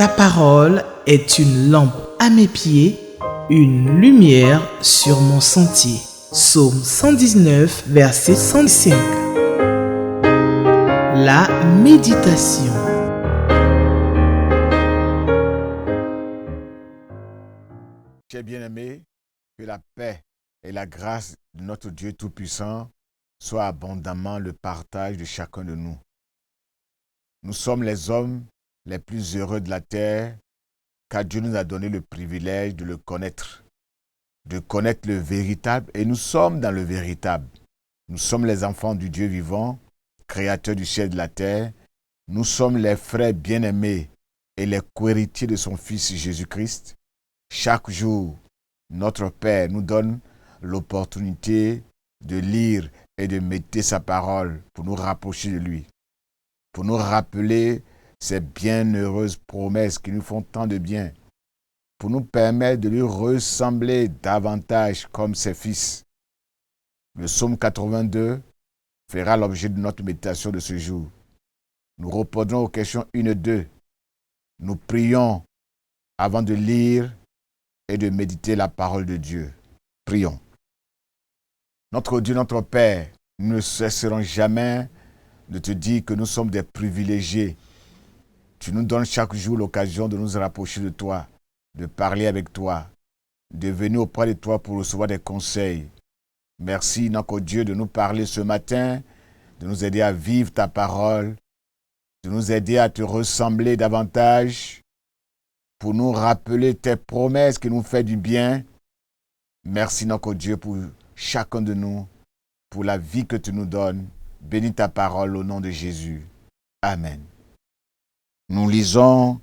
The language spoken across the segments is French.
Ta parole est une lampe à mes pieds, une lumière sur mon sentier. Psaume 119, verset 105. La méditation. Chers bien-aimés, que la paix et la grâce de notre Dieu Tout-Puissant soient abondamment le partage de chacun de nous. Nous sommes les hommes les plus heureux de la terre, car Dieu nous a donné le privilège de le connaître, de connaître le véritable, et nous sommes dans le véritable. Nous sommes les enfants du Dieu vivant, créateur du ciel et de la terre. Nous sommes les frères bien-aimés et les co-héritiers de son Fils Jésus-Christ. Chaque jour, notre Père nous donne l'opportunité de lire et de méditer sa parole pour nous rapprocher de lui, pour nous rappeler ces bienheureuses promesses qui nous font tant de bien, pour nous permettre de lui ressembler davantage comme ses fils. Le psaume 82 fera l'objet de notre méditation de ce jour. Nous répondrons aux questions 1 et 2. Nous prions avant de lire et de méditer la parole de Dieu. Prions. Notre Dieu, notre Père, nous ne cesserons jamais de te dire que nous sommes des privilégiés. Tu nous donnes chaque jour l'occasion de nous rapprocher de toi, de parler avec toi, de venir auprès de toi pour recevoir des conseils. Merci, notre Dieu, de nous parler ce matin, de nous aider à vivre ta parole, de nous aider à te ressembler davantage, pour nous rappeler tes promesses qui nous font du bien. Merci, notre Dieu, pour chacun de nous, pour la vie que tu nous donnes. Bénis ta parole au nom de Jésus. Amen. Nous lisons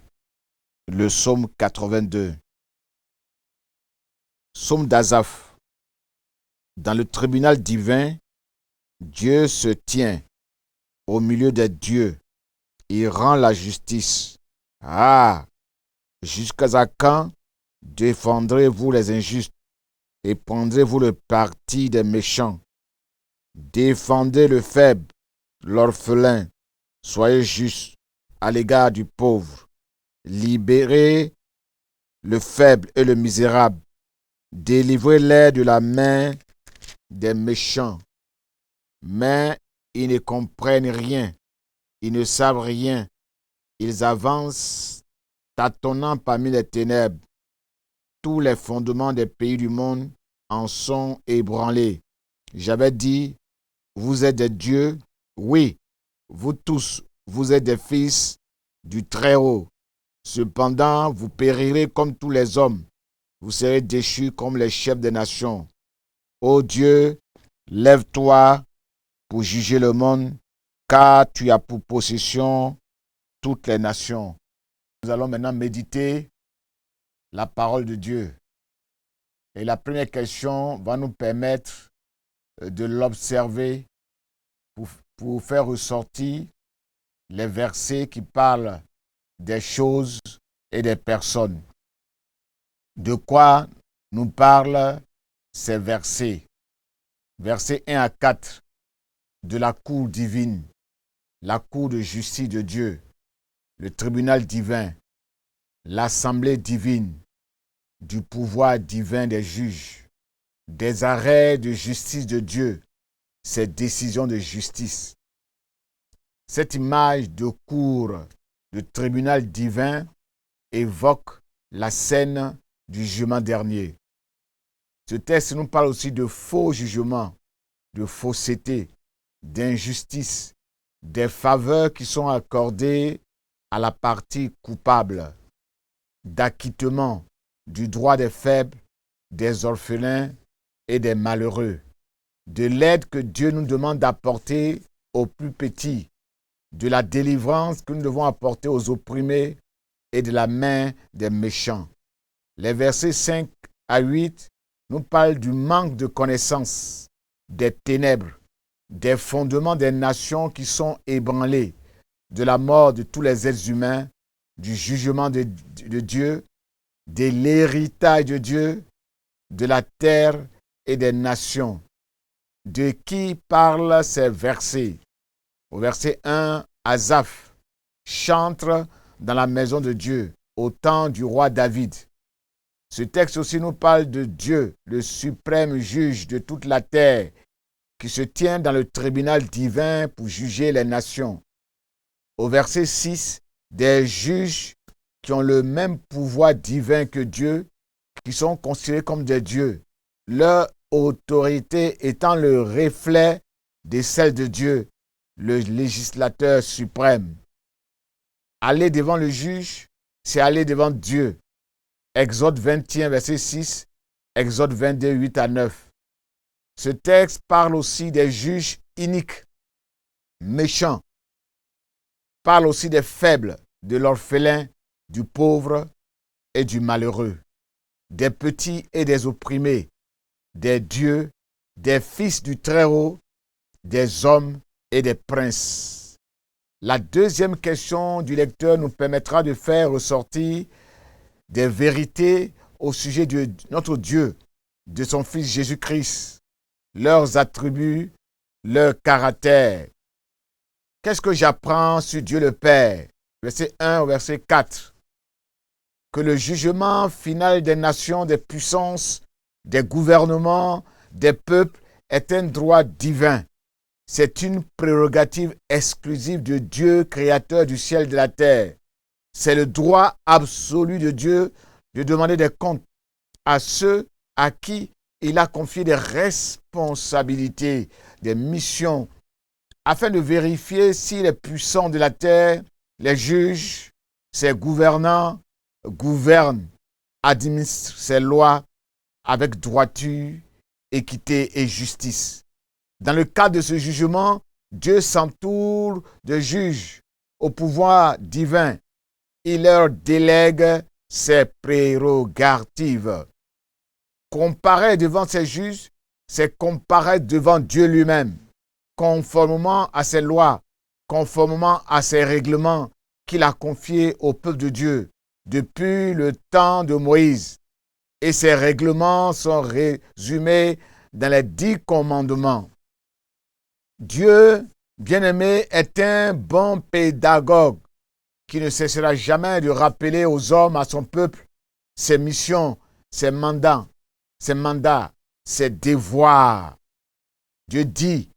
le psaume 82. Psaume d'Asaph. Dans le tribunal divin, Dieu se tient au milieu des dieux. Il rend la justice. Ah! Jusqu'à quand défendrez-vous les injustes et prendrez-vous le parti des méchants? Défendez le faible, l'orphelin. Soyez justes à l'égard du pauvre. Libérez le faible et le misérable. Délivrez-les de la main des méchants. Mais ils ne comprennent rien. Ils ne savent rien. Ils avancent tâtonnant parmi les ténèbres. Tous les fondements des pays du monde en sont ébranlés. J'avais dit, vous êtes des dieux. Oui, vous tous, vous êtes des fils du Très-Haut. Cependant, vous périrez comme tous les hommes. Vous serez déchus comme les chefs des nations. Ô Dieu, lève-toi pour juger le monde, car tu as pour possession toutes les nations. Nous allons maintenant méditer la parole de Dieu. Et la première question va nous permettre de l'observer pour faire ressortir les versets qui parlent des choses et des personnes. De quoi nous parlent ces versets? Versets 1 à 4 de la cour divine, la cour de justice de Dieu, le tribunal divin, l'assemblée divine, du pouvoir divin des juges, des arrêts de justice de Dieu, ses décisions de justice. Cette image de cour, de tribunal divin, évoque la scène du jugement dernier. Ce texte nous parle aussi de faux jugements, de fausseté, d'injustice, des faveurs qui sont accordées à la partie coupable, d'acquittement du droit des faibles, des orphelins et des malheureux, de l'aide que Dieu nous demande d'apporter aux plus petits, de la délivrance que nous devons apporter aux opprimés et de la main des méchants. Les versets 5 à 8 nous parlent du manque de connaissance, des ténèbres, des fondements des nations qui sont ébranlés, de la mort de tous les êtres humains, du jugement de Dieu, de l'héritage de Dieu, de la terre et des nations. De qui parlent ces versets? Au verset 1, Asaph chante dans la maison de Dieu. au temps du roi David. Ce texte aussi nous parle de Dieu, le suprême juge de toute la terre, qui se tient dans le tribunal divin pour juger les nations. Au verset 6, des juges qui ont le même pouvoir divin que Dieu, qui sont considérés comme des dieux, leur autorité étant le reflet de celle de Dieu, le législateur suprême. Aller devant le juge, c'est aller devant Dieu. Exode 21, verset 6, Exode 22, 8 à 9. Ce texte parle aussi des juges iniques, méchants, parle aussi des faibles, de l'orphelin, du pauvre et du malheureux, des petits et des opprimés, des dieux, des fils du Très-Haut, des hommes et des princes. La deuxième question du lecteur nous permettra de faire ressortir des vérités au sujet de notre Dieu, de son Fils Jésus-Christ, leurs attributs, leur caractère. Qu'est-ce que j'apprends sur Dieu le Père? Verset 1 au verset 4. Que le jugement final des nations, des puissances, des gouvernements, des peuples est un droit divin. C'est une prérogative exclusive de Dieu, créateur du ciel et de la terre. C'est le droit absolu de Dieu de demander des comptes à ceux à qui il a confié des responsabilités, des missions, afin de vérifier si les puissants de la terre, les juges, ses gouvernants, gouvernent, administrent ses lois avec droiture, équité et justice. Dans le cadre de ce jugement, Dieu s'entoure de juges au pouvoir divin. Il leur délègue ses prérogatives. Comparaître devant ces juges, c'est comparaître devant Dieu lui-même, conformément à ses lois, conformément à ses règlements qu'il a confiés au peuple de Dieu depuis le temps de Moïse. Et ces règlements sont résumés dans les 10 commandements. Dieu, bien-aimé, est un bon pédagogue qui ne cessera jamais de rappeler aux hommes, à son peuple, ses missions, ses mandats, ses devoirs. Dieu dit,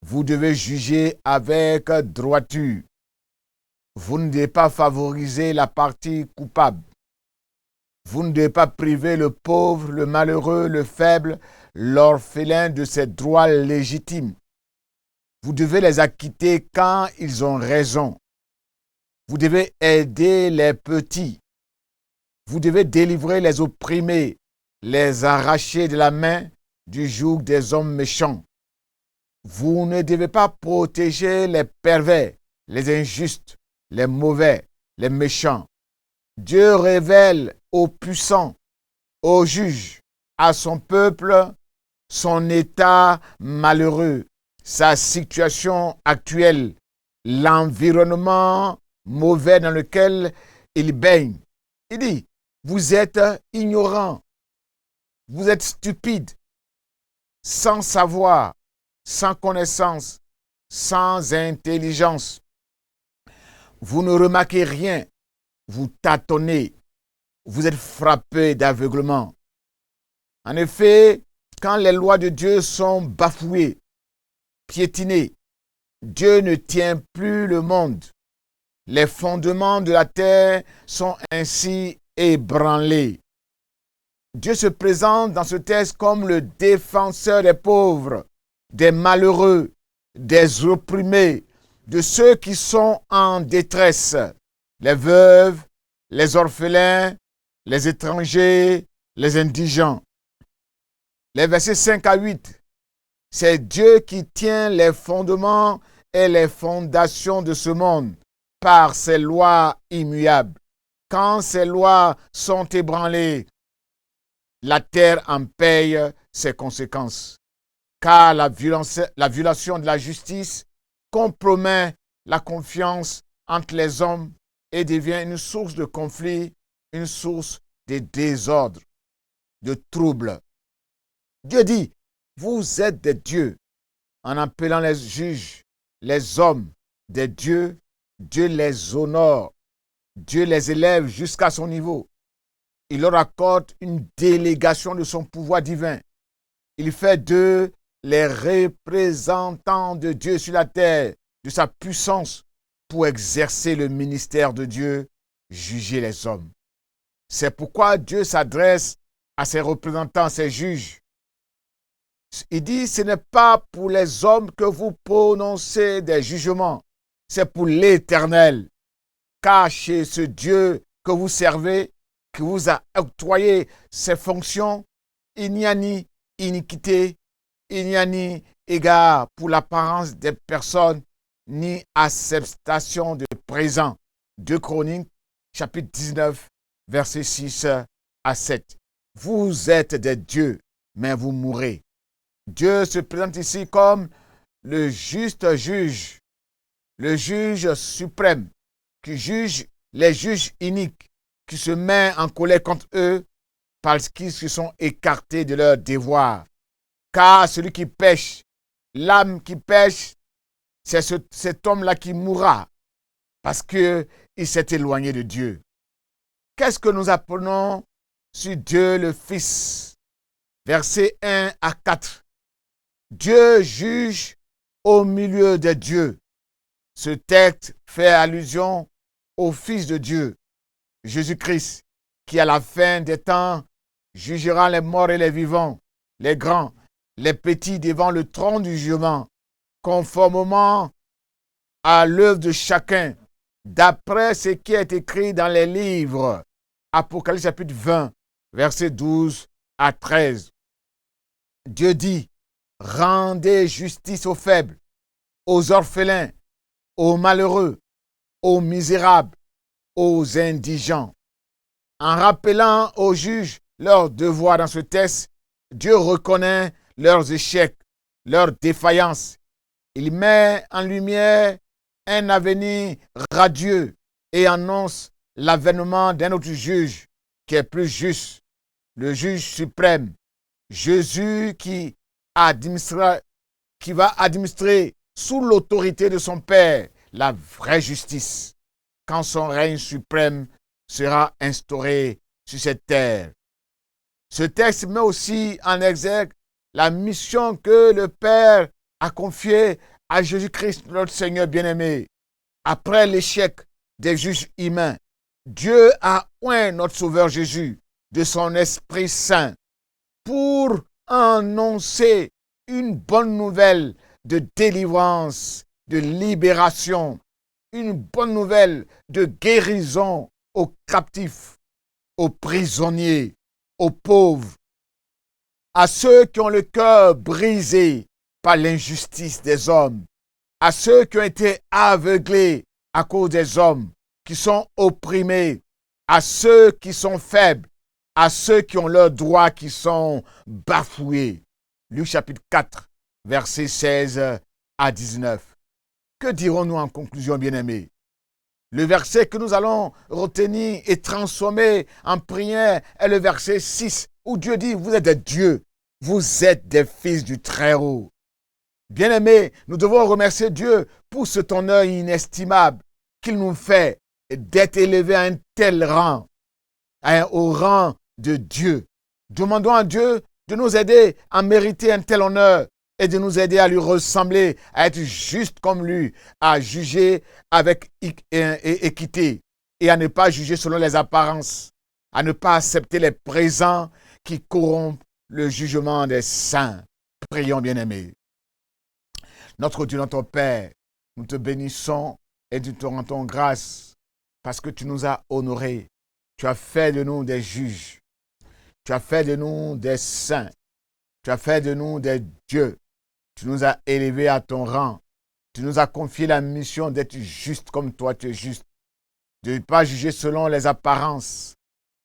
vous devez juger avec droiture. Vous ne devez pas favoriser la partie coupable. Vous ne devez pas priver le pauvre, le malheureux, le faible, l'orphelin de ses droits légitimes. Vous devez les acquitter quand ils ont raison. Vous devez aider les petits. Vous devez délivrer les opprimés, les arracher de la main du joug des hommes méchants. Vous ne devez pas protéger les pervers, les injustes, les mauvais, les méchants. Dieu révèle aux puissants, aux juges, à son peuple, son état malheureux, sa situation actuelle, l'environnement mauvais dans lequel il baigne. Il dit, vous êtes ignorants, vous êtes stupides, sans savoir, sans connaissance, sans intelligence. Vous ne remarquez rien, vous tâtonnez, vous êtes frappés d'aveuglement. En effet, quand les lois de Dieu sont bafouées, piétinées, Dieu ne tient plus le monde. Les fondements de la terre sont ainsi ébranlés. Dieu se présente dans ce texte comme le défenseur des pauvres, des malheureux, des opprimés, de ceux qui sont en détresse, les veuves, les orphelins, les étrangers, les indigents. Les versets 5 à 8, c'est Dieu qui tient les fondements et les fondations de ce monde par ses lois immuables. Quand ces lois sont ébranlées, la terre en paye ses conséquences. Car la violation de la justice compromet la confiance entre les hommes et devient une source de conflit, une source de désordre, de trouble. Dieu dit, vous êtes des dieux. En appelant les juges, les hommes, des dieux, Dieu les honore. Dieu les élève jusqu'à son niveau. Il leur accorde une délégation de son pouvoir divin. Il fait d'eux les représentants de Dieu sur la terre, de sa puissance, pour exercer le ministère de Dieu, juger les hommes. C'est pourquoi Dieu s'adresse à ses représentants, ses juges. Il dit, ce n'est pas pour les hommes que vous prononcez des jugements, c'est pour l'Éternel. Car chez ce Dieu que vous servez, qui vous a octroyé ses fonctions, il n'y a ni iniquité, il n'y a ni égard pour l'apparence des personnes, ni acceptation de présent. 2 Chroniques, chapitre 19, versets 6 à 7. Vous êtes des dieux, mais vous mourrez. Dieu se présente ici comme le juste juge, le juge suprême, qui juge les juges iniques, qui se met en colère contre eux parce qu'ils se sont écartés de leur devoir. Car celui qui pêche, l'âme qui pêche, c'est cet homme-là qui mourra parce qu'il s'est éloigné de Dieu. Qu'est-ce que nous apprenons sur Dieu le Fils? Versets 1 à 4. Dieu juge au milieu des dieux. Ce texte fait allusion au Fils de Dieu, Jésus-Christ, qui à la fin des temps jugera les morts et les vivants, les grands, les petits devant le trône du jugement, conformément à l'œuvre de chacun, d'après ce qui est écrit dans les livres. Apocalypse chapitre 20, versets 12 à 13. Dieu dit, rendez justice aux faibles, aux orphelins, aux malheureux, aux misérables, aux indigents. En rappelant aux juges leurs devoirs dans ce texte, Dieu reconnaît leurs échecs, leurs défaillances. Il met en lumière un avenir radieux et annonce l'avènement d'un autre juge qui est plus juste, le juge suprême, Jésus qui va administrer sous l'autorité de son Père la vraie justice, quand son règne suprême sera instauré sur cette terre. Ce texte met aussi en exergue la mission que le Père a confiée à Jésus-Christ, notre Seigneur bien-aimé. Après l'échec des juges humains, Dieu a oint notre Sauveur Jésus de son Esprit Saint pour annoncer une bonne nouvelle de délivrance, de libération, une bonne nouvelle de guérison aux captifs, aux prisonniers, aux pauvres, à ceux qui ont le cœur brisé par l'injustice des hommes, à ceux qui ont été aveuglés à cause des hommes, qui sont opprimés, à ceux qui sont faibles, à ceux qui ont leurs droits qui sont bafoués. Luc chapitre 4, versets 16 à 19. Que dirons-nous en conclusion, bien-aimés? Le verset que nous allons retenir et transformer en prière est le verset 6, où Dieu dit, vous êtes des dieux, vous êtes des fils du Très-Haut. Bien-aimés, nous devons remercier Dieu pour cet honneur inestimable qu'il nous fait d'être élevés à un tel rang, au rang de Dieu. Demandons à Dieu de nous aider à mériter un tel honneur et de nous aider à lui ressembler, à être juste comme lui, à juger avec équité et à ne pas juger selon les apparences, à ne pas accepter les présents qui corrompent le jugement des saints. Prions, bien-aimés. Notre Dieu, notre Père, nous te bénissons et nous te rendons grâce parce que tu nous as honorés. Tu as fait de nous des juges. Tu as fait de nous des saints. Tu as fait de nous des dieux. Tu nous as élevés à ton rang. Tu nous as confié la mission d'être juste comme toi tu es juste. De ne pas juger selon les apparences.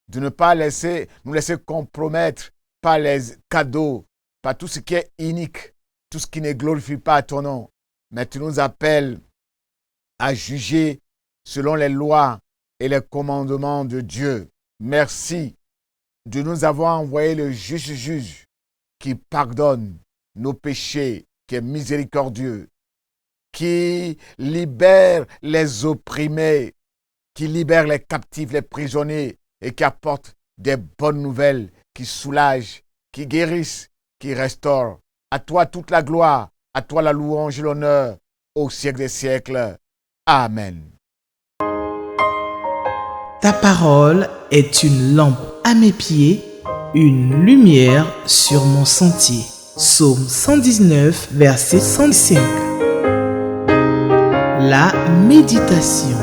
De ne pas nous laisser compromettre par les cadeaux, par tout ce qui est inique, tout ce qui ne glorifie pas ton nom. Mais tu nous appelles à juger selon les lois et les commandements de Dieu. Merci de nous avoir envoyé le juste juge qui pardonne nos péchés, qui est miséricordieux, qui libère les opprimés, qui libère les captifs, les prisonniers et qui apporte des bonnes nouvelles, qui soulagent, qui guérissent, qui restaurent. À toi toute la gloire, à toi la louange et l'honneur, au siècle des siècles. Amen. Ta parole est une lampe à mes pieds, une lumière sur mon sentier. Psaume 119, verset 105. La méditation.